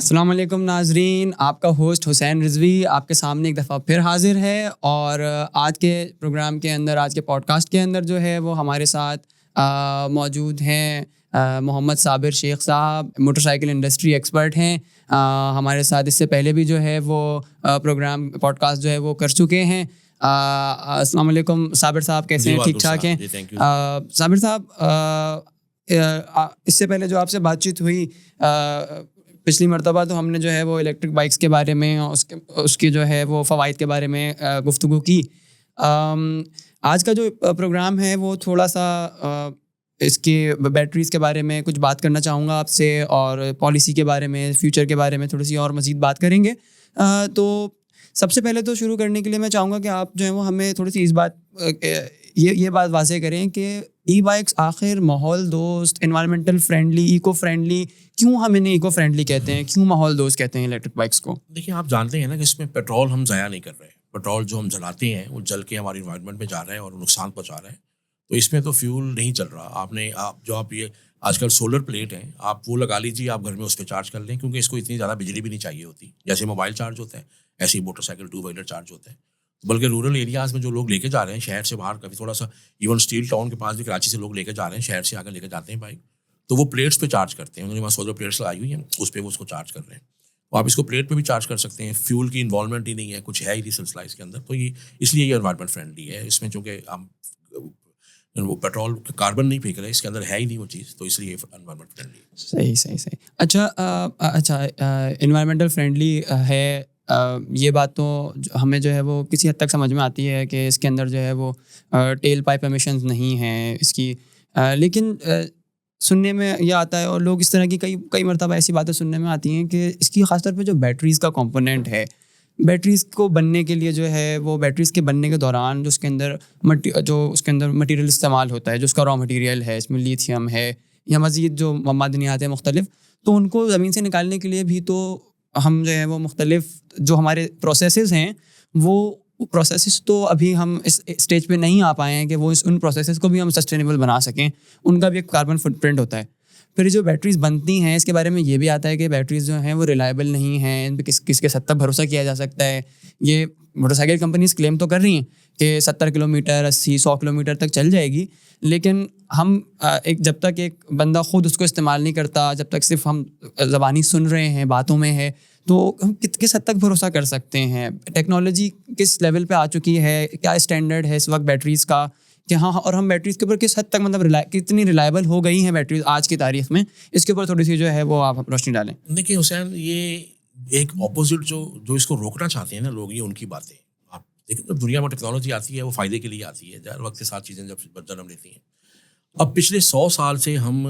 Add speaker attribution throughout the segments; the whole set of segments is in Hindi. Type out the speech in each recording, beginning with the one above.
Speaker 1: अस्सलाम वालेकुम नाजरीन, आपका होस्ट हुसैन रिजवी आपके सामने एक दफ़ा फिर हाजिर है। और आज के प्रोग्राम के अंदर, आज के पॉडकास्ट के अंदर जो है वो हमारे साथ मौजूद हैं मोहम्मद साबिर शेख साहब, मोटरसाइकिल इंडस्ट्री एक्सपर्ट हैं। हमारे साथ इससे पहले भी जो है वो प्रोग्राम पॉडकास्ट जो है वो कर चुके हैं। अस्सलाम वालेकुम साबिर साहब, कैसे हैं? ठीक ठाक हैं?
Speaker 2: Thank you.
Speaker 1: साबिर साहब, इससे पहले जो आपसे बातचीत हुई पिछली मर्तबा, तो हमने जो है वो इलेक्ट्रिक बाइक्स के बारे में और उसकी जो है वो फ़वाइद के बारे में गुफ्तगू की। आज का जो प्रोग्राम है वो थोड़ा सा इसकी बैटरीज़ के बारे में कुछ बात करना चाहूँगा आपसे, और पॉलिसी के बारे में, फ्यूचर के बारे में थोड़ी सी और मज़ीद बात करेंगे। तो सबसे पहले तो शुरू करने के लिए मैं चाहूँगा कि आप जो है वो हमें थोड़ी सी इस बात ये बात वाज़ेह करें कि ई बाइक्स आखिर माहौल दोस्त, एनवायरमेंटल फ्रेंडली, इको फ्रेंडली क्यों हम इन्हें इको फ्रेंडली कहते हैं, क्यों माहौल दोस्त कहते हैं इलेक्ट्रिक बाइक्स को?
Speaker 2: देखिए, आप जानते हैं ना कि इसमें पेट्रोल हम ज़ाया नहीं कर रहे हैं। पेट्रोल जो हम जलाते हैं वो जल के हमारे इन्वायरमेंट में जा रहा है और नुकसान पहुंचा रहा है। तो इसमें तो फ्यूल नहीं चल रहा। आप ये आजकल सोलर प्लेट हैं, आप वो लगा लीजिए, आप घर में उस पर चार्ज कर लें, क्योंकि इसको इतनी ज़्यादा बिजली भी नहीं चाहिए होती। जैसे मोबाइल चार्ज होता है, ऐसे ही मोटरसाइकिल टू व्हीलर चार्ज होता है। बल्कि रूरल एरियाज़ में जो लोग लेके जा रहे हैं शहर से बाहर, कभी थोड़ा सा इवन स्टील टाउन के पास भी कराची से लोग लेके जा रहे हैं, शहर से आकर लेके जाते हैं बाइक, तो वो प्लेट्स पे चार्ज करते हैं। उन्होंने वहाँ सोलर प्लेट्स लगाई हुई हैं, उस पर वो उसको चार्ज कर रहे हैं। तो आप इसको प्लेट पे भी चार्ज कर सकते हैं। फ्यूल की इन्वॉल्वमेंट ही नहीं है, कुछ है ही नहीं सिलसिला इसके अंदर। तो ये इसलिए ये एनवायरमेंट फ्रेंडली है। इसमें चूँकि हम वो पेट्रोल कार्बन नहीं फेंक रहे, इसके अंदर है ही नहीं वो चीज़, तो इसलिए एनवायरमेंट फ्रेंडली है।
Speaker 1: सही सही सही। अच्छा, एनवायरमेंटल फ्रेंडली है। ये बात तो हमें जो है वो किसी हद तक समझ में आती है कि इसके अंदर जो है वो टेल पाइप एमिशंस नहीं हैं इसकी। लेकिन सुनने में ये आता है, और लोग इस तरह की कई कई मरतबा ऐसी बातें सुनने में आती हैं कि इसकी ख़ासतौर पे जो बैटरीज़ का कंपोनेंट है, बैटरीज़ को बनने के लिए जो है वो बैटरीज़ के बनने के दौरान जो उसके अंदर मटेरियल इस्तेमाल होता है, जो उसका रॉ मटेरियल है, इसमें लिथियम है या मज़ीद जो मादनियात हैं मुख्तलिफ, तो उनको ज़मीन से निकालने के लिए भी तो हम जो है वो मुख्तलिफ जो हमारे प्रोसेसेस हैं, वो प्रोसेसेस तो अभी हम इस स्टेज पे नहीं आ पाए हैं कि वो उन प्रोसेसेस को भी हम सस्टेनेबल बना सकें। उनका भी एक कार्बन फुटप्रिंट होता है। फिर जो बैटरीज़ बनती हैं, इसके बारे में ये भी आता है कि बैटरीज़ जो हैं वो रिलायबल नहीं हैं, इन पे किसके हद तक भरोसा किया जा सकता है। ये मोटरसाइकिल कंपनीज़ क्लेम तो कर रही हैं कि 70 किलोमीटर, 80-100 किलोमीटर तक चल जाएगी, लेकिन हम जब तक एक बंदा खुद उसको इस्तेमाल नहीं करता, जब तक सिर्फ हम ज़बानी सुन रहे हैं, बातों में है, तो हम किस हद तक भरोसा कर सकते हैं? टेक्नोलॉजी किस लेवल पे आ चुकी है? क्या स्टैंडर्ड है इस वक्त बैटरीज़ का कि हाँ, और हम बैटरीज़ के ऊपर किस हद तक मतलब कितनी रिलायबल हो गई हैं बैटरीज़ आज की तारीख में? इसके ऊपर थोड़ी सी जो है वो आप रोशनी डालें।
Speaker 2: देखिए हुसैन, ये एक ऑपोजिट जो जो इसको रोकना चाहते हैं ना लोग, ये उनकी बातें। आप देखिए, जब दुनिया में टेक्नोलॉजी आती है वो फ़ायदे के लिए आती है, ज़रा वक्त के साथ चीज़ें जब जन्म लेती हैं। अब पिछले 100 साल से हम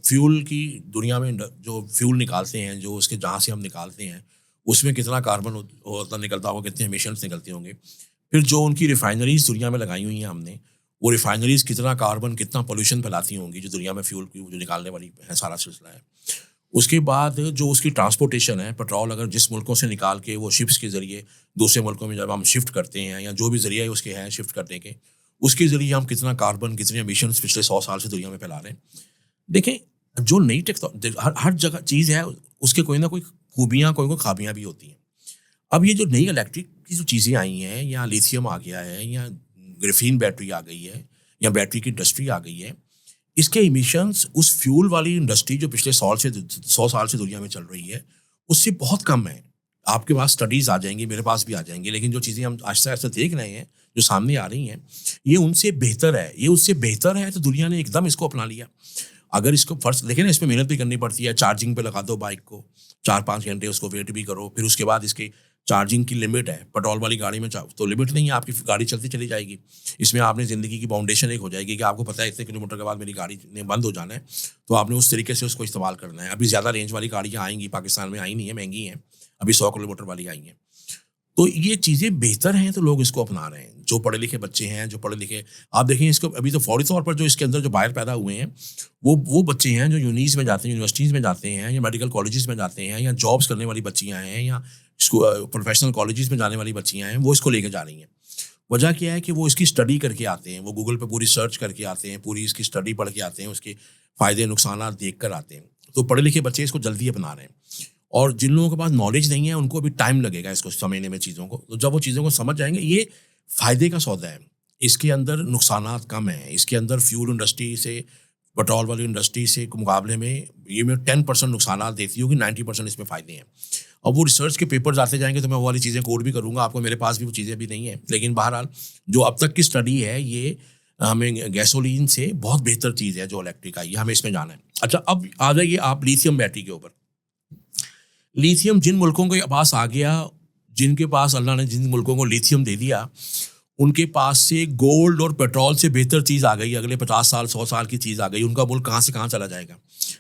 Speaker 2: फ्यूल की दुनिया में जो फ्यूल निकालते हैं, जो उसके जहाँ से हम निकालते हैं, उसमें कितना कार्बन होता निकलता होगा, कितने एमिशंस निकलते होंगे। फिर जो उनकी रिफाइनरीज दुनिया में लगाई हुई हैं हमने, वो रिफाइनरीज कितना कार्बन, कितना पोल्यूशन फैलाती होंगी, जो दुनिया में फ्यूल की जो निकालने वाली है, सारा सिलसिला है। उसके बाद जो उसकी ट्रांसपोर्टेशन है, पेट्रोल अगर जिस मुल्कों से निकाल के वो शिप्स के ज़रिए दूसरे मुल्कों में जब हम शिफ्ट करते हैं, या जो भी ज़रिए उसके हैं शिफ्ट करने के, उसके ज़रिए हम कितना कार्बन, कितने एमिशंस पिछले 100 साल से दुनिया में फैला रहे हैं। देखें, जो नई टेक्नोलॉजी हर जगह चीज़ है, उसके कोई ना कोई खूबियाँ, कोई खामियाँ भी होती हैं। अब ये जो नई इलेक्ट्रिक की जो चीज़ें आई हैं, या लिथियम आ गया है, या ग्राफीन बैटरी आ गई है, या बैटरी की इंडस्ट्री आ गई है, इसके इमिशंस उस फ्यूल वाली इंडस्ट्री जो पिछले 100 साल से दुनिया में चल रही है, उससे बहुत कम है। आपके पास स्टडीज़ आ जाएंगी, मेरे पास भी आ जाएंगी, लेकिन जो चीज़ें हम आहिस्ता आहिस्ता देख रहे हैं, जो सामने आ रही हैं, ये उनसे बेहतर है। ये उससे बेहतर है तो दुनिया ने एकदम इसको अपना लिया। अगर इसको फर्स्ट देखें ना, इसमें मेहनत भी करनी पड़ती है। चार्जिंग पे लगा दो बाइक को, 4-5 घंटे उसको वेट भी करो, फिर उसके बाद इसकी चार्जिंग की लिमिट है। पेट्रोल वाली गाड़ी में तो लिमिट नहीं है, आपकी गाड़ी चलती चली जाएगी। इसमें आपने ज़िंदगी की बाउंडेशन एक हो जाएगी कि आपको पता है इतने किलोमीटर के बाद मेरी गाड़ी ने बंद हो जाना है, तो आपने उस तरीके से उसको इस्तेमाल करना है। अभी ज़्यादा रेंज वाली गाड़ियाँ आएंगी, पाकिस्तान में आई नहीं है, महंगी हैं, अभी 100 किलोमीटर वाली आई हैं। तो ये चीज़ें बेहतर हैं तो लोग इसको अपना रहे हैं। जो पढ़े लिखे बच्चे हैं, जो पढ़े लिखे, आप देखें इसको अभी तो फौरी तौर पर जो इसके अंदर जो बाहर पैदा हुए हैं, वो बच्चे हैं जो यूनीस में जाते हैं, यूनिवर्सिटीज़ में जाते हैं, या मेडिकल कॉलेजेस में जाते हैं, या जॉब्स करने वाली बच्चियाँ हैं, या प्रोफेशनल कॉलेजेस में जाने वाली बच्चियाँ हैं, वो इसको लेकर जा रही हैं। वजह क्या है कि वो इसकी स्टडी करके आते हैं, वो गूगल पे पूरी सर्च करके आते हैं, पूरी इसकी स्टडी पढ़ के आते हैं, उसके फ़ायदे नुकसानात देख कर आते हैं। तो पढ़े लिखे बच्चे इसको जल्दी अपना रहे हैं। और जिन लोगों के पास नॉलेज नहीं है उनको अभी टाइम लगेगा इसको समझने में चीज़ों को। तो जब वो चीज़ों को समझ जाएंगे, ये फ़ायदे का सौदा है, इसके अंदर नुकसानात कम हैं, इसके अंदर फ्यूल इंडस्ट्री से, पेट्रोल वाली इंडस्ट्री से के मुकाबले में ये में 10% नुकसानात देती होगी, 90% इसमें फ़ायदे हैं। अब वो रिसर्च के पेपर्स आते जाएंगे तो मैं वो वाली चीज़ें कोड भी करूँगा आपको, मेरे पास भी वो चीज़ें भी नहीं है। लेकिन बहरहाल जो अब तक की स्टडी है, ये हमें गैसोलीन से बहुत बेहतर चीज़ है जो इलेक्ट्रिक आई है, हमें इसमें जाना है। अच्छा, अब आ जाइए आप लिथियम बैटरी के ऊपर। लिथियम जिन मुल्कों के पास आ गया, जिनके पास अल्लाह ने जिन मुल्कों को लिथियम दे दिया, उनके पास से गोल्ड और पेट्रोल से बेहतर चीज़ आ गई, अगले 50 साल 100 साल की चीज़ आ गई। उनका मुल्क कहाँ से कहाँ चला जाएगा।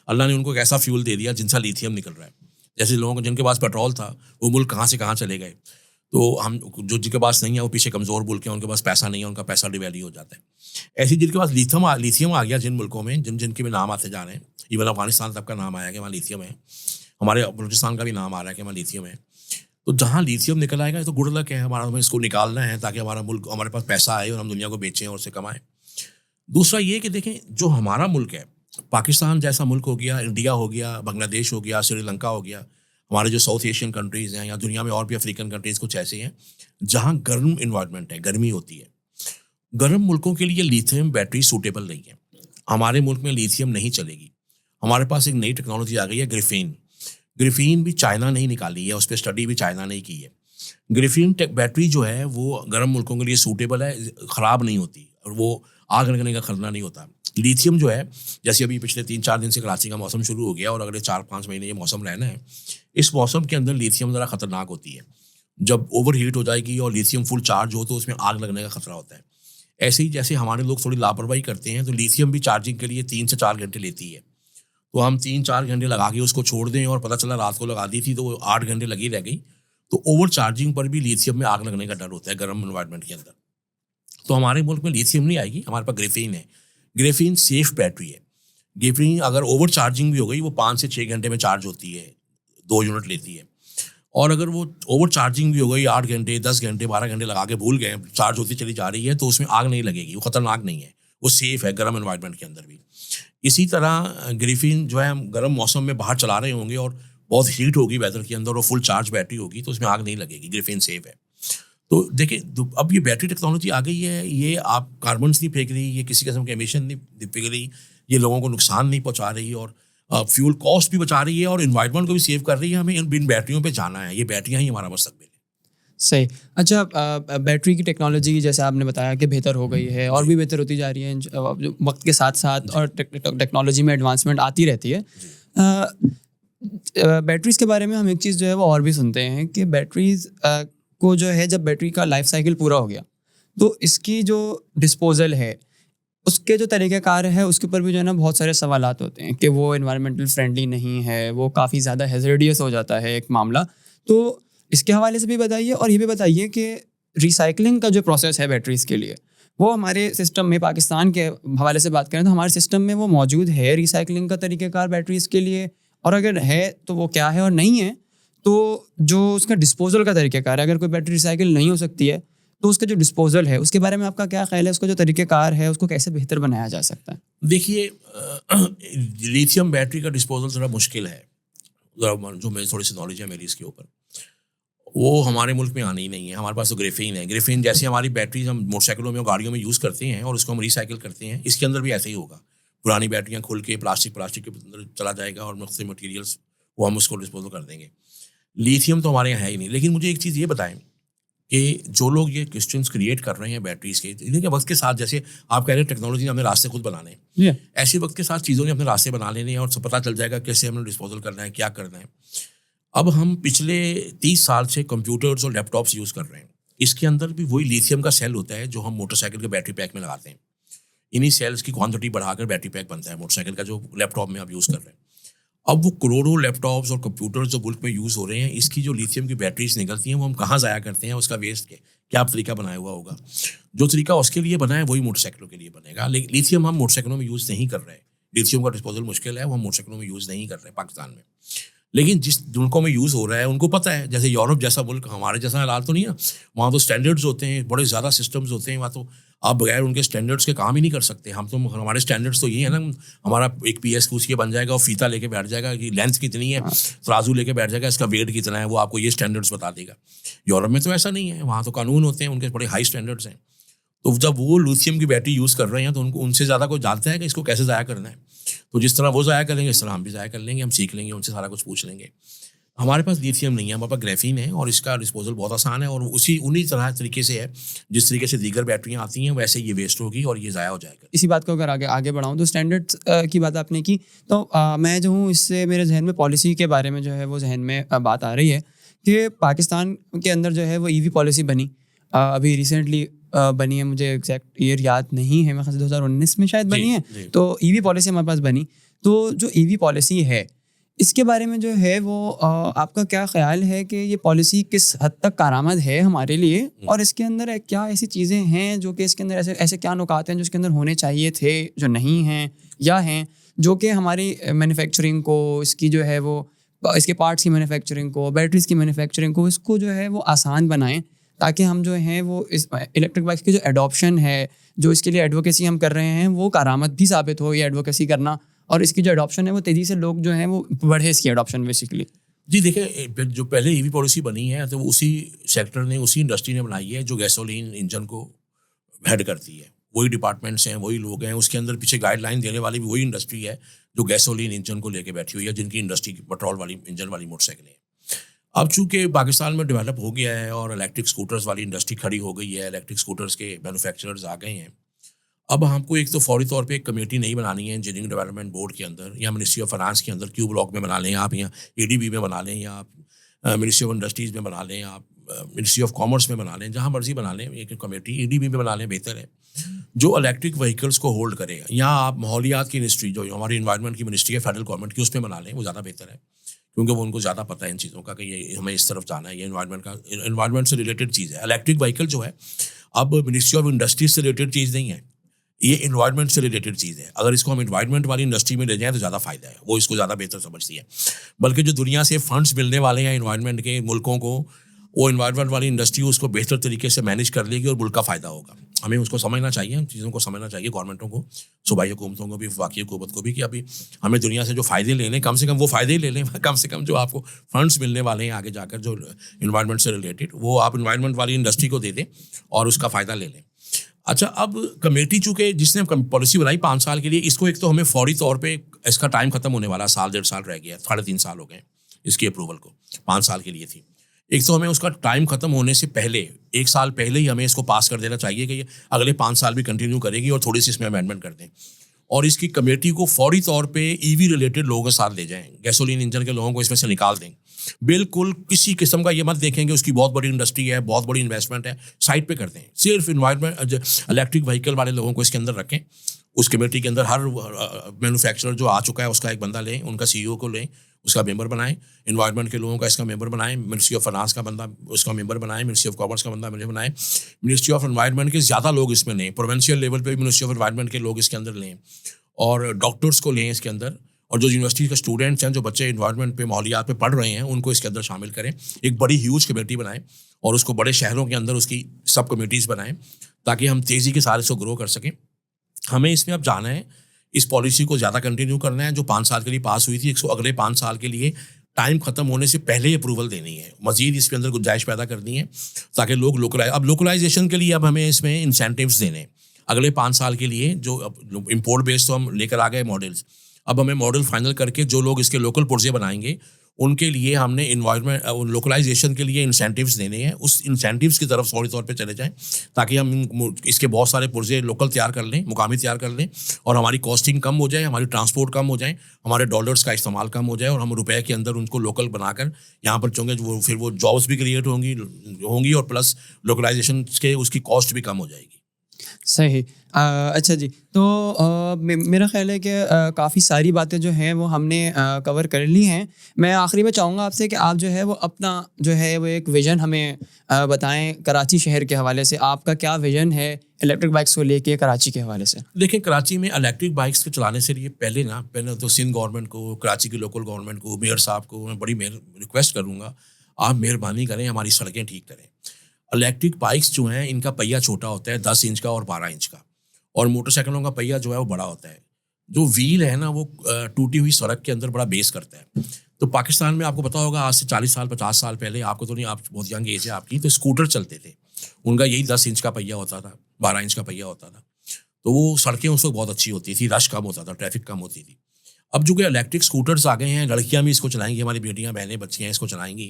Speaker 2: अल्लाह ने उनको एक ऐसा फ्यूल दे दिया जिनसे लिथियम निकल रहा है। जैसे लोगों को जिनके पास पेट्रोल था, वो मुल्क कहाँ से कहाँ चले गए। तो हम जो जिनके पास नहीं है वो पीछे कमज़ोर मुल्क हैं, उनके पास पैसा नहीं है, उनका पैसा डिवैल्यू हो जाता है। ऐसे जिनके पास लिथियम आ गया, जिन मुल्कों में जिनके भी नाम आते जा रहे हैं, इवन अफगानिस्तान तक का नाम आया कि वहाँ लिथियम है, हमारे बलूचिस्तान का भी नाम आ रहा है कि वहाँ लिथियम है। तो जहाँ लिथियम निकल आएगा तो गुड लक है हमारा, हमें इसको निकालना है ताकि हमारा मुल्क, हमारे पास पैसा आए और हम दुनिया को बेचें और उससे कमाएं। दूसरा ये कि देखें, जो हमारा मुल्क है, पाकिस्तान जैसा मुल्क हो गया, इंडिया हो गया, बांग्लादेश हो गया, श्रीलंका हो गया, हमारे जो साउथ एशियन कंट्रीज़ हैं, या दुनिया में और भी अफ्रीकन कंट्रीज़ कुछ ऐसे हैं जहाँ गर्म इन्वायरमेंट है, गर्मी होती है। गर्म मुल्कों के लिए लिथियम बैटरी सूटेबल नहीं है। हमारे मुल्क में लिथियम नहीं चलेगी। हमारे पास एक नई टेक्नोलॉजी आ गई है, ग्रिफीन। ग्रिफीन भी चाइना नहीं निकाली है, उस पर स्टडी भी चाइना नहीं की है। ग्रिफीन बैटरी जो है वो गर्म मुल्कों के लिए सूटेबल है, ख़राब नहीं होती और वो आग लगने का खतरा नहीं होता। लिथियम जो है, जैसे अभी पिछले 3-4 दिन से कराची का मौसम शुरू हो गया और अगले 4-5 महीने ये मौसम रहना है, इस मौसम के अंदर लिथियम ज़रा ख़तरनाक होती है। जब ओवर हीट हो जाएगी और लिथियम फुल चार्ज हो तो उसमें आग लगने का खतरा होता है। ऐसे ही जैसे हमारे लोग थोड़ी लापरवाही करते हैं, तो लिथियम भी चार्जिंग के लिए 3 से 4 घंटे लेती है। तो हम 3-4 घंटे लगा के उसको छोड़ दें और पता चला रात को लगा दी थी तो वो 8 घंटे लगी रह गई, तो ओवर चार्जिंग पर भी लिथियम में आग लगने का डर होता है गर्म एनवायरनमेंट के अंदर। तो हमारे मुल्क में लिथियम नहीं आएगी, हमारे पास ग्रेफीन है। ग्रेफीन सेफ बैटरी है। ग्रेफीन अगर ओवर चार्जिंग भी हो गई, वो 5 से 6 घंटे में चार्ज होती है, 2 यूनिट लेती है। और अगर वो ओवर चार्जिंग भी हो गई, 8 घंटे, 10 घंटे, 12 घंटे लगा के भूल गए, चार्ज होती चली जा रही है, तो उसमें आग नहीं लगेगी, वो खतरनाक नहीं है, वो सेफ है गर्म एनवायरनमेंट के अंदर भी। इसी तरह ग्रिफिन जो है, हम गर्म मौसम में बाहर चला रहे होंगे और बहुत हीट होगी वेदर के अंदर और फुल चार्ज बैटरी होगी, तो उसमें आग नहीं लगेगी, ग्रिफिन सेफ है। तो देखिए, अब ये बैटरी टेक्नोलॉजी आ गई है, ये आप कार्बन नहीं फेंक रही, ये किसी किस्म के एमिशन नहीं फेंक रही, ये लोगों को नुकसान नहीं पहुंचा रही और फ्यूल कॉस्ट भी बचा रही है और इन्वायरमेंट को भी सेव कर रही है। हमें इन बैटरियों पे जाना है, ये बैटरियाँ ही हमारा मुस्तकबिल है।
Speaker 1: सही। अच्छा, बैटरी की टेक्नोलॉजी जैसे आपने बताया कि बेहतर हो गई है और भी बेहतर होती जा रही है जो वक्त के साथ साथ, और टेक्नोलॉजी में एडवांसमेंट आती रहती है। बैटरीज़ के बारे में हम एक चीज़ जो है वो और भी सुनते हैं कि बैटरीज़ को जो है, जब बैटरी का लाइफ साइकिल पूरा हो गया तो इसकी जो डिस्पोजल है, उसके जो तरीक़ाकार है, उसके ऊपर भी जो है ना बहुत सारे सवालात होते हैं कि वो एनवायरमेंटल फ्रेंडली नहीं है, वो काफ़ी ज़्यादा हैज़ार्डियस हो जाता है एक मामला। तो इसके हवाले से भी बताइए और ये भी बताइए कि रिसाइकलिंग का जो प्रोसेस है बैटरीज़ के लिए, वो हमारे सिस्टम में, पाकिस्तान के हवाले से बात करें तो हमारे सिस्टम में वो मौजूद है रिसाइकलिंग का तरीक़ाकार बैटरीज़ के लिए, और अगर है तो वो क्या है, और नहीं है तो जो उसका डिस्पोजल का तरीक़ाकार है, अगर कोई बैटरी रिसाइकिल नहीं हो सकती है तो उसका जो डिस्पोजल है उसके बारे में आपका क्या ख्याल है, उसका जो तरीक़ाकार है उसको कैसे बेहतर बनाया जा सकता है?
Speaker 2: देखिए, लिथियम बैटरी का डिस्पोजल थोड़ा मुश्किल है, जो मेरी थोड़ी सी नॉलेज है मेरी इसके ऊपर, वो हमारे मुल्क में आनी ही नहीं है। हमारे पास तो ग्रेफीन है। ग्रेफीन जैसे हमारी बैटरीज हम मोटरसाइकिलों में और गाड़ियों में यूज़ करते हैं और उसको हम रिसाइकिल करते हैं, इसके अंदर भी ऐसे ही होगा। पुरानी बैटरियाँ खुल के प्लास्टिक के अंदर चला जाएगा और मुख्तलिफ मटीरियल्स वो हम उसको डिस्पोजल कर देंगे। लिथियम तो हमारे यहाँ है ही नहीं। लेकिन मुझे एक चीज़ ये बताएं कि जो लोग ये क्वेश्चंस क्रिएट कर रहे हैं बैटरीज के, इनके वक्त के साथ, जैसे आप कह रहे हैं टेक्नोलॉजी ने अपने रास्ते खुद बनाने हैं, ऐसे वक्त के साथ चीज़ों ने अपने रास्ते बना लेने हैं और सब पता चल जाएगा कैसे हमें डिस्पोजल करना है, क्या करना है। अब हम पिछले 30 साल से कंप्यूटर्स और लैपटॉप्स यूज़ कर रहे हैं, इसके अंदर भी वही लिथियम का सेल होता है जो हम मोटरसाइकिल के बैटरी पैक में लगाते हैं। इन्हीं सेल्स की क्वांटिटी बढ़ाकर बैटरी पैक बनता है मोटरसाइकिल का, जो लैपटॉप में आप यूज़ कर रहे हैं। अब वो करोड़ों लैपटॉप्स और कंप्यूटर्स जो मुल्क में यूज़ हो रहे हैं, इसकी जो लिथियम की बैटरीज निकलती हैं वो हम कहाँ ज़ाया करते हैं, उसका वेस्ट के क्या तरीका बनाया हुआ होगा। जो तरीका उसके लिए बना है वही मोटरसाइकिलों के लिए बनेगा। लेकिन लिथियम हम मोटरसाइकिलों में यूज़ नहीं कर रहे हैं, लिथियम का डिस्पोजल मुश्किल है, वो हम मोटरसाइकिलों में यूज़ नहीं कर रहे हैं पाकिस्तान में। लेकिन जिस मुल्कों में यूज़ हो रहा है उनको पता है, जैसे यूरोप जैसा मुल्क, हमारे जैसा हालात तो नहीं है, वहाँ तो स्टैंडर्ड्स होते हैं, बड़े ज़्यादा सिस्टम्स होते हैं, वहाँ तो आप बगैर उनके स्टैंडर्ड्स के काम ही नहीं कर सकते। हम तो हमारे स्टैंडर्ड्स तो ये है ना, हमारा एक पीएस पूछ के बन जाएगा और फीता लेके बैठ जाएगा कि लेंथ कितनी है, तराजू लेके बैठ जाएगा, इसका वेट कितना है, वो आपको ये स्टैंडर्ड्स बता देगा। यूरोप में तो ऐसा नहीं है, वहाँ तो कानून होते हैं, उनके बड़े हाई स्टैंडर्ड्स हैं। तो जब वो लिथियम की बैटरी यूज़ कर रहे हैं तो उनको उनसे ज़्यादा कोई जानता है कि इसको कैसे ज़ाया करना है। तो जिस तरह वो ज़ाया करेंगे इस तरह हम भी ज़ाया कर लेंगे, हम सीख लेंगे, उनसे सारा कुछ पूछ लेंगे। हमारे पास लिथियम नहीं है, हमारे पास ग्राफीन है और इसका डिस्पोजल बहुत आसान है और उन्हीं तरीके से है जिस तरीके से दीगर बैटरियाँ आती हैं वैसे ये वेस्ट होगी और ये ज़ाया हो जाएगा।
Speaker 1: इसी बात को अगर आगे बढ़ाऊँ तो स्टैंडर्ड्स की बात आपने की, तो मैं जो हूँ इससे मेरे जहन में पॉलिसी के बारे में जो है वो जहन में बात आ रही है कि पाकिस्तान के अंदर जो है वो ईवी पॉलिसी बनी, अभी रिसेंटली बनी है, मुझे एग्जैक्ट ईयर याद नहीं है, मेरे ख्याल से 2019 में शायद बनी है। तो ईवी पॉलिसी हमारे पास बनी। तो जो ईवी पॉलिसी है इसके बारे में जो है वो आपका क्या ख्याल है कि ये पॉलिसी किस हद तक कारआमद है हमारे लिए, और इसके अंदर क्या ऐसी चीज़ें हैं जो कि इसके अंदर ऐसे क्या नुकात हैं जो इसके अंदर होने चाहिए थे जो नहीं हैं, या हैं जो कि हमारी मैन्युफैक्चरिंग को, इसकी जो है वो इसके पार्ट्स की मैन्युफैक्चरिंग को, बैटरीज की मैन्युफैक्चरिंग को, इसको जो है वो आसान बनाएं ताकि हम जो हैं वो इस इलेक्ट्रिक बाइक्स की जो एडॉप्शन है, जो इसके लिए एडवोकेसी हम कर रहे हैं, वो कारआमद भी साबित हो ये एडवोकेसी करना, और इसकी जो एडॉप्शन है वो तेज़ी से लोग जो हैं वो बढ़े इसकी एडॉप्शन बेसिकली।
Speaker 2: जी देखिए, जो पहले ईवी पॉलिसी बनी है तो उसी सेक्टर ने, उसी इंडस्ट्री ने बनाई है जो गैसोलीन इंजन को हेड करती है। वही डिपार्टमेंट्स हैं, वही लोग हैं, उसके अंदर पीछे गाइडलाइन देने वाली भी वही इंडस्ट्री है जो गैसोलीन इंजन को लेके बैठी हुई है, जिनकी इंडस्ट्री पेट्रोल वाली इंजन वाली मोटरसाइकिलें हैं। अब चूंकि पाकिस्तान में डेवलप हो गया है और इलेक्ट्रिक स्कूटर्स वाली इंडस्ट्री खड़ी हो गई है, इलेक्ट्रिक स्कूटर्स के मैन्युफैक्चरर्स आ गए हैं, अब हमको एक तो फौरी तौर पे एक कमेटी नहीं बनानी है इंजीनियरिंग डेवलपमेंट बोर्ड के अंदर या मिनिस्ट्री ऑफ फाइनेंस के अंदर, क्यू ब्लॉक में बना लें आप, या एडीबी में बना लें, या आप मिनिस्ट्री ऑफ इंडस्ट्रीज़ में बना लें, आप मिनिस्ट्री ऑफ कॉमर्स में बना लें, जहाँ मर्जी बना लें एक कमेटी, एडीबी में बना लें, बेहतर है, जो इलेक्ट्रिक व्हीकल्स को होल्ड करे। या आप माहौलियात की मिनिस्ट्री जो हमारी इन्वायरमेंट की मिनिस्ट्री है फेडरल गवर्नमेंट की, उसमें बना लें, वो ज़्यादा बेहतर है, क्योंकि वो उनको ज़्यादा पता है इन चीज़ों का कि ये हमें इस तरफ जाना है, ये इन्वायरमेंट से रिलेटेड चीज़ है। इलेक्ट्रिक व्हीकल जो है अब मिनिस्ट्री ऑफ इंडस्ट्रीज से रिलेटेड चीज़ नहीं है, ये इन्वायरमेंट से रिलेटेड चीज़ है। अगर इसको हम इन्वायरमेंट वाली इंडस्ट्री में ले जाएं तो ज़्यादा फायदा है, वो इसको ज़्यादा बेहतर समझती है। बल्कि जो दुनिया से फंड्स मिलने वाले हैं इन्वायरमेंट के मुल्कों को, वो इन्वायरमेंट वाली इंडस्ट्री उसको बेहतर तरीके से मैनेज कर लेगी और मुल्क का फ़ायदा होगा। हमें उसको समझना चाहिए, हम चीज़ों को समझना चाहिए, गवर्नमेंटों को, सूबाई हुकूमतों को भी, वफाकी हुकूमत को भी, कि अभी हमें दुनिया से जो फ़ायदे लेने, कम से कम वो फ़ायदे ही ले लें, कम से कम जो आपको फंड्स मिलने वाले हैं आगे जाकर जो इन्वायरमेंट से रिलेटेड, वो आप इन्वायरमेंट वाली इंडस्ट्री को दे दें और उसका फ़ायदा ले लें। अच्छा, अब कमेटी चूँकि जिसने पॉलिसी बनाई 5 साल के लिए, इसको एक तो हमें फौरी तौर पे इसका टाइम खत्म होने वाला, साल 1.5 साल रह गया, 3.5 साल हो गए इसकी अप्रूवल को, 5 साल के लिए थी। एक तो हमें उसका टाइम खत्म होने से पहले 1 साल पहले ही हमें इसको पास कर देना चाहिए कि ये अगले 5 साल भी कंटिन्यू करेगी और थोड़ी सी इसमें अमेंडमेंट कर दें, और इसकी कमेटी को फौरी तौर पे ईवी रिलेटेड लोगों के साथ ले जाएं, गैसोलीन इंजन के लोगों को इसमें से निकाल दें। बिल्कुल किसी किस्म का ये मत देखेंगे उसकी बहुत बड़ी इंडस्ट्री है, बहुत बड़ी इन्वेस्टमेंट है, साइड पे करते हैं, सिर्फ इन्वायरमेंट इलेक्ट्रिक व्हीकल वाले लोगों को इसके अंदर रखें। उस कमेटी के अंदर हर मैन्युफैक्चरर जो आ चुका है उसका एक बंदा लें, उनका सीईओ को लें, उसका मेंबर बनाएं, इन्वायरमेंट के लोगों का इसका मेंबर बनाएं, मिनिस्ट्री ऑफ फाइनेंस का बंदा उसका मेंबर बनाएं, मिनिस्ट्री ऑफ कॉमर्स का बंदा मेंबर बनाएं, मिनिस्ट्री ऑफ एनवायरनमेंट के ज़्यादा लोग इसमें लें, प्रोविंशियल लेवल पे भी मिनिस्ट्री ऑफ एनवायरनमेंट के लोग इसके अंदर लें, और डॉक्टर्स को लें इसके अंदर, और जो यूनिवर्सिटी के स्टूडेंट्स हैं, जो बच्चे इन्वायरमेंट पे, माहौलियात पे पढ़ रहे हैं, उनको इसके अंदर शामिल करें। एक बड़ी ह्यूज कमेटी बनाएं और उसको बड़े शहरों के अंदर उसकी सब कमेटीज़ बनाएं ताकि हम तेज़ी के साथ इसको ग्रो कर सकें। हमें इसमें अब जाना है, इस पॉलिसी को ज़्यादा कंटिन्यू करना है जो 5 साल के लिए पास हुई थी, इसको अगले 5 साल के लिए टाइम खत्म होने से पहले ही अप्रूवल देनी है, मजीद इसके अंदर गुंजाइश पैदा करनी है ताकि लोग लोकलाइजेशन के लिए अब हमें इसमें इंसेंटिव्स देने हैं अगले 5 साल के लिए। जो इम्पोर्ट बेस्ड तो हम लेकर आ गए मॉडल्स, अब हमें मॉडल फाइनल करके जो लोग इसके लोकल पुर्जे बनाएंगे उनके लिए हमने इन्वायरमेंट लोकलाइजेशन के लिए इंसेंटिव्स देने हैं। उस इंसेंटिव्स की तरफ फौरी तौर पे चले जाएं ताकि हम इसके बहुत सारे पुर्जे लोकल तैयार कर लें, मुकामी तैयार कर लें, और हमारी कॉस्टिंग कम हो जाए, हमारी ट्रांसपोर्ट कम हो जाए, हमारे डॉलर्स का इस्तेमाल कम हो जाए, और हम रुपए के अंदर उनको लोकल बनाकर यहाँ पर चलेंगे, फिर वो जॉब्स भी क्रिएट होंगी और प्लस लोकलाइजेशन के उसकी कॉस्ट भी कम हो जाएगी।
Speaker 1: सही। अच्छा जी, तो मेरा ख्याल है कि काफ़ी सारी बातें जो हैं वो हमने कवर कर ली हैं। मैं आखिरी में चाहूँगा आपसे कि आप जो है वो अपना जो है वो एक विज़न हमें बताएं कराची शहर के हवाले से। आपका क्या विज़न है इलेक्ट्रिक बाइक्स को लेके कराची के हवाले से?
Speaker 2: देखिए, कराची में इलेक्ट्रिक बाइक्स को चलाने से लिए पहले तो सिंध गवर्नमेंट को, कराची की लोकल गवर्नमेंट को, मेयर साहब को मैं बड़ी रिक्वेस्ट करूँगा, आप मेहरबानी करें, हमारी सड़कें ठीक करें। इलेक्ट्रिक बाइक्स जो हैं इनका पहिया छोटा होता है 10 इंच का और 12 इंच का, और मोटरसाइकिलों का पहिया जो है वो बड़ा होता है। जो व्हील है ना वो टूटी हुई सड़क के अंदर बड़ा बेस करता है। तो पाकिस्तान में आपको पता होगा आज से 40 साल 50 साल पहले, आपको तो नहीं, आप बहुत यंग एज है आपकी, तो स्कूटर चलते थे, उनका यही 10 इंच का पहिया होता था, 12 इंच का पहिया होता था। तो वो सड़कें उस वक्त बहुत अच्छी होती थी, रश कम होता था, ट्रैफिक कम होती थी। अब जो कि इलेक्ट्रिक स्कूटर्स आ गए हैं, लड़कियां भी इसको चलाएंगी, हमारी बेटियां बहनें बच्चियां इसको चलाएंगी,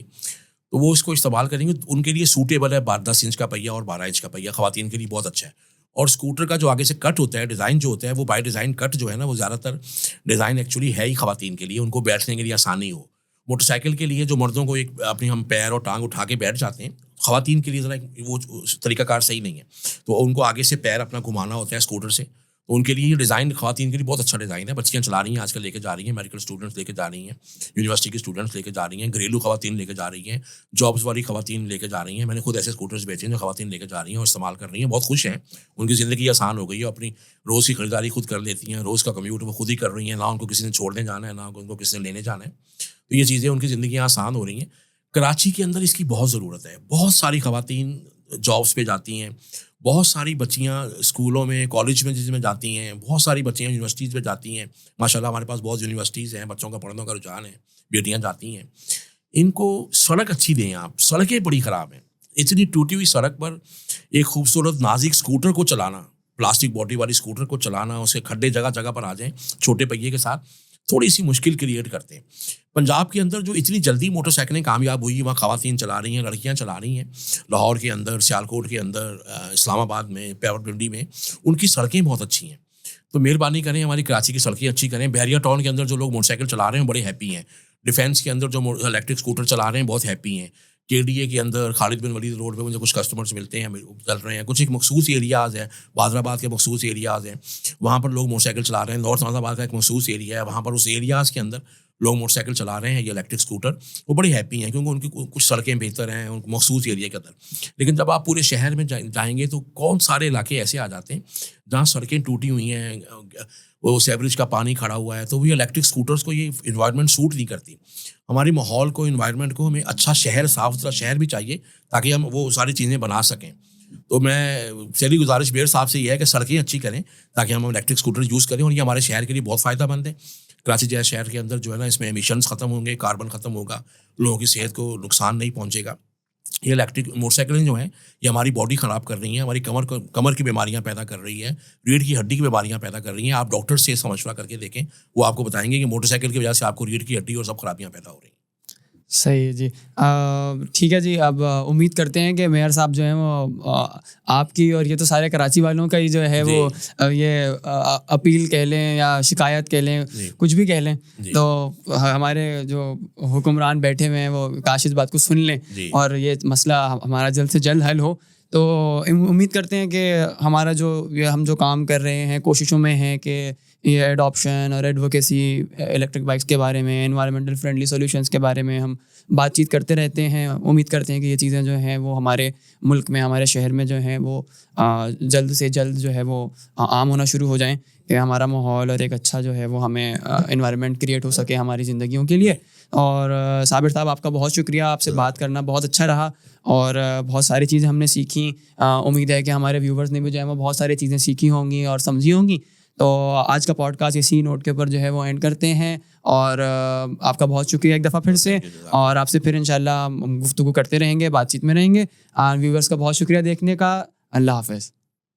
Speaker 2: तो वो इसको इस्तेमाल करेंगे, उनके लिए सूटेबल है 10 इंच का पहिया और 12 इंच का पहिया, खवातीन के लिए बहुत अच्छा है। और स्कूटर का जो आगे से कट होता है, डिज़ाइन जो होता है, वो बाय डिज़ाइन कट जो है ना, वो ज़्यादातर डिज़ाइन एक्चुअली है ही खवातीन के लिए, उनको बैठने के लिए आसानी हो। मोटरसाइकिल के लिए जो मर्दों को एक अपनी हम पैर और टांग उठा के बैठ जाते हैं, खवातीन के लिए ज़रा वो तरीकाकार सही नहीं है, तो उनको आगे से पैर अपना घुमाना होता है स्कूटर से। तो उनके लिए ये डिज़ाइन खवातीन के लिए बहुत अच्छा डिज़ाइन है। बच्चियाँ चला रही हैं आजकल, लेके जा रही हैं, मेडिकल स्टूडेंट्स लेके जा रही हैं, यूनिवर्सिटी की स्टूडेंट्स लेके जा रही हैं, घरेलू खवातीन लेके जा रही हैं, जॉब्स वाली खवातीन लेके जा रही हैं। मैंने खुद ऐसे स्कूटर्स बेचे हैं जो खवातीन लेके जा रही हैं और इस्तेमाल कर रही हैं, बहुत खुश हैं, उनकी ज़िंदगी आसान हो गई है, अपनी रोज़ की खरीदारी खुद कर लेती हैं, रोज़ का कम्यूट वो खुद ही कर रही हैं, ना उनको किसी ने छोड़ने जाना है, ना उनको किसी ने लेने जाना है। तो ये चीज़ें उनकी ज़िंदगी आसान हो रही हैं। कराची के अंदर इसकी बहुत ज़रूरत है, बहुत सारी खवातीन जॉब्स पे जाती हैं, बहुत सारी बच्चियां स्कूलों में, कॉलेज में जिसमें जाती हैं, बहुत सारी बच्चियां यूनिवर्सिटीज़ में जाती हैं। माशाल्लाह हमारे पास बहुत यूनिवर्सिटीज़ हैं, बच्चों का पढ़ने का रुझान है, बेटियां जाती हैं। इनको सड़क अच्छी दें आप, सड़कें बड़ी ख़राब हैं। इतनी टूटी हुई सड़क पर एक खूबसूरत नाजिक स्कूटर को चलाना, प्लास्टिक बॉडी वाली स्कूटर को चलाना, उसके खड्डे जगह जगह पर आ जाएँ छोटे पहिए के साथ, थोड़ी सी मुश्किल क्रिएट करते हैं। पंजाब के अंदर जो इतनी जल्दी मोटरसाइकिलें कामयाब हुई, वहाँ खवातीन चला रही हैं, लड़कियाँ चला रही हैं, लाहौर के अंदर, सियालकोट के अंदर, इस्लामाबाद में, पावरपिंडी में, उनकी सड़कें बहुत अच्छी हैं। तो मेहरबानी करें, हमारी कराची की सड़कें अच्छी करें। बहरिया टाउन के अंदर जो लोग मोटरसाइकिल चला रहे हैं बड़े हैप्पी हैं। डिफेंस के अंदर जो इलेक्ट्रिक स्कूटर चला रहे हैं बहुत हैप्पी हैं। KDA के अंदर खालिद बिन वलीद रोड पे मुझे कुछ कस्टमर्स मिलते हैं, चल रहे हैं। कुछ एक मखसूस एरियाज़ है, बादराबाद के मखसूस एरियाज़ हैं, वहाँ पर लोग मोटरसाइकिल चला रहे हैं। नॉर्थ नाज़ाबाद का एक मखसूस एरिया है, वहाँ पर उस एरियाज़ के अंदर लोग मोटरसाइकिल चला रहे हैं, ये इलेक्ट्रिक स्कूटर, वो बड़े हैप्पी हैं क्योंकि उनकी कुछ सड़कें बेहतर हैं उन मखसूस एरिया के अंदर। लेकिन जब आप पूरे शहर में जाएंगे तो कौन सारे इलाके ऐसे आ जाते हैं जहाँ सड़कें टूटी हुई हैं, वो सेवरेज का पानी खड़ा हुआ है, तो वो इलेक्ट्रिक स्कूटर्स को ये इन्वायरमेंट सूट नहीं करती। हमारी माहौल को, इन्वायरमेंट को, हमें अच्छा शहर, साफ सुथरा शहर भी चाहिए ताकि हम वो सारी चीज़ें बना सकें। तो मैं मेरी गुजारिश बेर साहब से ये है कि सड़कें अच्छी करें ताकि हम इलेक्ट्रिक स्कूटर यूज़ करें, और ये हमारे शहर के लिए बहुत फ़ायदेमंद है। कराची जैसे शहर के अंदर जो है ना, इसमें एमिशंस ख़त्म होंगे, कार्बन ख़त्म होगा, लोगों की सेहत को नुकसान नहीं पहुँचेगा। ये इलेक्ट्रिक मोटरसाइकिलें जो हैं ये हमारी बॉडी ख़राब कर रही हैं, हमारी कमर की बीमारियां पैदा कर रही है, रीढ़ की हड्डी की बीमारियां पैदा कर रही हैं। आप डॉक्टर से इसका मशवरा करके देखें, वो आपको बताएंगे कि मोटरसाइकिल की वजह से आपको रीढ़ की हड्डी और सब खराबियां पैदा हो रही हैं।
Speaker 1: सही है जी। ठीक है जी। अब उम्मीद करते हैं कि मेयर साहब जो हैं वो आपकी और ये तो सारे कराची वालों का ही जो है वो ये अपील कह लें या शिकायत कह लें, कुछ भी कह लें, तो हमारे जो हुक्मरान बैठे हुए हैं वो काश इस बात को सुन लें और ये मसला हमारा जल्द से जल्द हल हो। तो उम्मीद करते हैं कि हमारा हम जो काम कर रहे हैं, कोशिशों में हैं कि ये एडॉप्शन और एडवोकेसी इलेक्ट्रिक बाइक्स के बारे में, एनवायरमेंटल फ्रेंडली सॉल्यूशंस के बारे में हम बातचीत करते रहते हैं। उम्मीद करते हैं कि ये चीज़ें जो हैं वो हमारे मुल्क में, हमारे शहर में जो हैं वो जल्द से जल्द जो है वो आम होना शुरू हो जाएं, कि हमारा माहौल और एक अच्छा जो है वो हमें एनवायरनमेंट क्रिएट हो सके हमारी ज़िंदगियों के लिए। और साबिर साहब आपका बहुत शुक्रिया, आपसे बात करना बहुत अच्छा रहा और बहुत सारी चीज़ें हमने सीखी। उम्मीद है कि हमारे व्यूवर्स ने भी जो है वो बहुत सारी चीज़ें सीखी होंगी और समझी होंगी। तो आज का पॉडकास्ट इसी नोट के ऊपर जो है वो एंड करते हैं और आपका बहुत शुक्रिया एक दफ़ा फिर से, और आपसे फिर इंशाल्लाह गुफ्तगू करते रहेंगे, बातचीत में रहेंगे। व्यूवर्स का बहुत शुक्रिया देखने का। अल्लाह हाफ़िज़।